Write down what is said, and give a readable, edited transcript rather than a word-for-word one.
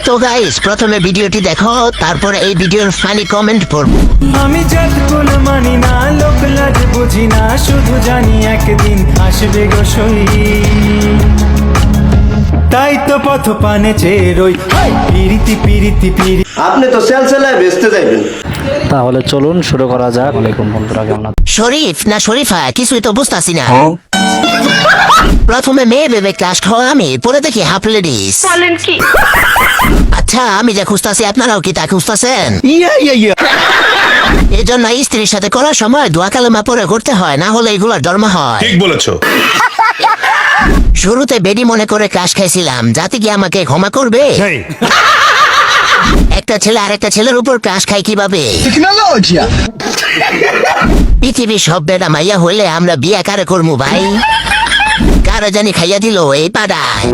তো গাইস, প্রথমে ভিডিওটি দেখো, তারপর এই ভিডিওর ফানি কমেন্ট পড়বো। আমি জাতকুল মানি না, লোক লাজ বুঝি না, শুধু জানি একদিন আসবে গো সই। তাই তো পথ পানে চেয়ে রই, পিরিতি পিরিতি পিরি। আপনি তো সেল সেলায় বেচতে যাইবেন। তাহলে চলুন শুরু করা যাক। ওয়ালাইকুম বন্ধুরা, কেমন আছেন? শরীফ না শরীফা কিছুই তো বুঝতাছি না। প্রথমে মেয়ে ভেবে ক্লাস খাওয়া আমি, পরে দেখি হাফ লেডিস। আচ্ছা, আমি যা খুঁজতাছি আপনারাও কি তা খুঁজতাছেন? এই জন্য স্ত্রীর সাথে করার সময় দোয়া কালেমা পরে করতে হয়, না হলে এগুলোর জন্ম হয়। ঠিক বলেছো। শুরুতে বেডি মনে করে ক্লাস খাইছিলাম, যাতে কি আমাকে ক্ষমা করবে। একটা ছেলে আরেকটা ছেলের উপর ক্লাস খায় কিভাবে? পৃথিবীর সব বেড়া মাইয়া হইলে আমরা বিয়া কারে করমু ভাই? কারা জানি খাইয়া দিল এই পাড়ায়।